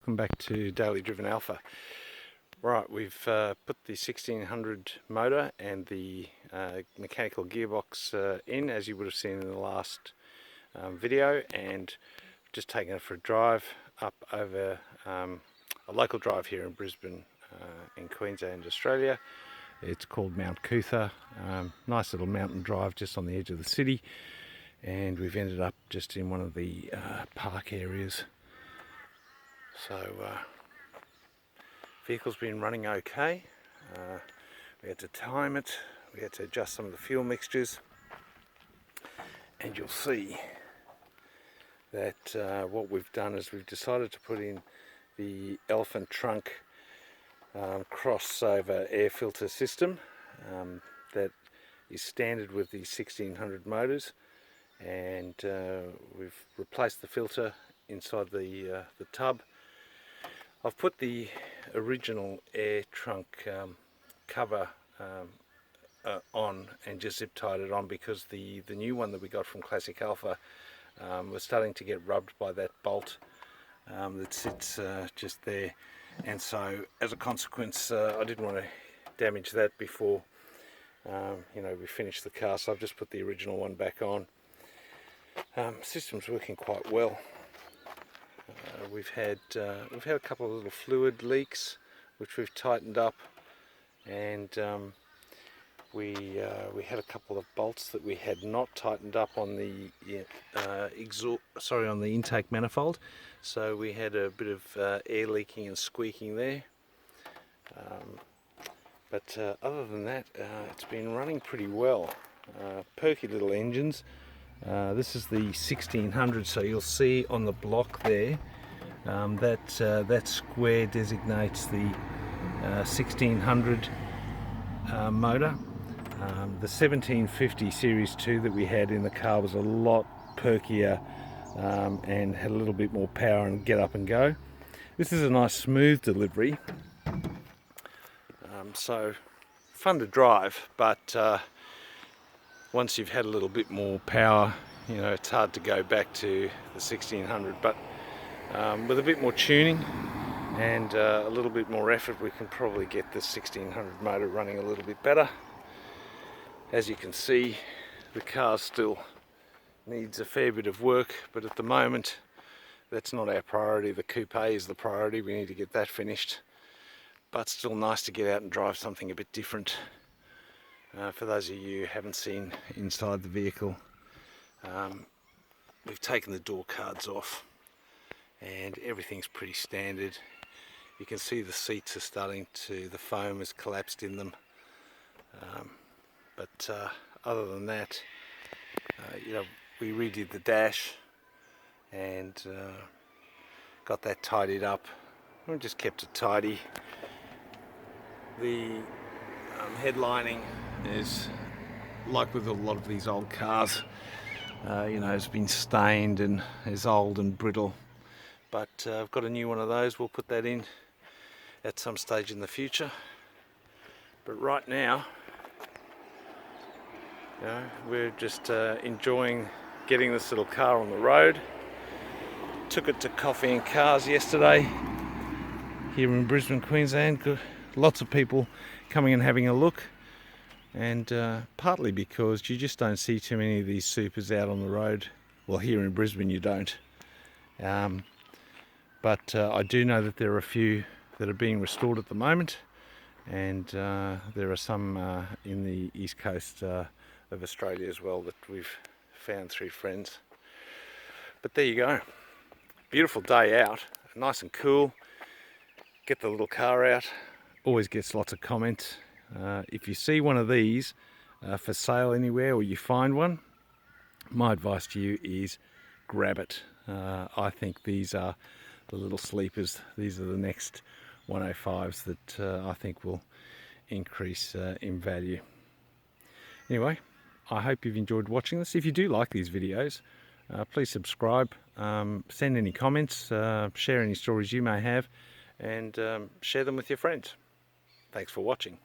welcome back to Daily Driven Alpha. Right, we've put the 1600 motor and the mechanical gearbox in, as you would have seen in the last video, and just taken it for a drive up over a local drive here in Brisbane in Queensland, Australia. It's called Mount Cootha. Nice little mountain drive just on the edge of the city, and we've ended up just in one of the park areas. So vehicle's been running okay. We had to time it, we had to adjust some of the fuel mixtures, and you'll see that what we've done is we've decided to put in the elephant trunk crossover air filter system that is standard with the 1600 motors, and we've replaced the filter inside the tub. I've put the original air trunk cover on and just zip tied it on because the new one that we got from Classic Alfa was starting to get rubbed by that bolt that sits just there, and so as a consequence I didn't want to damage that before we finish the car, so I've just put the original one back on. System's working quite well. We've had a couple of little fluid leaks which we've tightened up, and we had a couple of bolts that we had not tightened up on the on the intake manifold, so we had a bit of air leaking and squeaking there. But other than that, it's been running pretty well. Perky little engines. This is the 1600, so you'll see on the block there that square designates the 1600 motor. The 1750 Series 2 that we had in the car was a lot perkier and had a little bit more power and get up and go. This is a nice smooth delivery, so fun to drive, but once you've had a little bit more power, it's hard to go back to the 1600, but with a bit more tuning and a little bit more effort, we can probably get the 1600 motor running a little bit better. As you can see, the car still needs a fair bit of work, but at the moment that's not our priority. The coupe is the priority. We need to get that finished, but still nice to get out and drive something a bit different. For those of you who haven't seen inside the vehicle, we've taken the door cards off and everything's pretty standard. You can see the seats are starting to, the foam has collapsed in them, but other than that, we redid the dash and got that tidied up. We just kept it tidy. The headlining is, like with a lot of these old cars, has been stained and is old and brittle, but I've got a new one of those. We'll put that in at some stage in the future, but right now we're just enjoying getting this little car on the road. Took it to Coffee and Cars yesterday here in Brisbane, Queensland. Lots of people coming and having a look, and partly because you just don't see too many of these supers out on the road. Well, here in Brisbane you don't, but I do know that there are a few that are being restored at the moment, and there are some in the east coast of Australia as well that we've found through friends. But there you go, beautiful day out, nice and cool. Get the little car out, always gets lots of comments. If you see one of these for sale anywhere, or you find one, my advice to you is grab it. I think these are the little sleepers. These are the next 105s that I think will increase in value. Anyway, I hope you've enjoyed watching this. If you do like these videos, please subscribe, send any comments, share any stories you may have, and share them with your friends. Thanks for watching.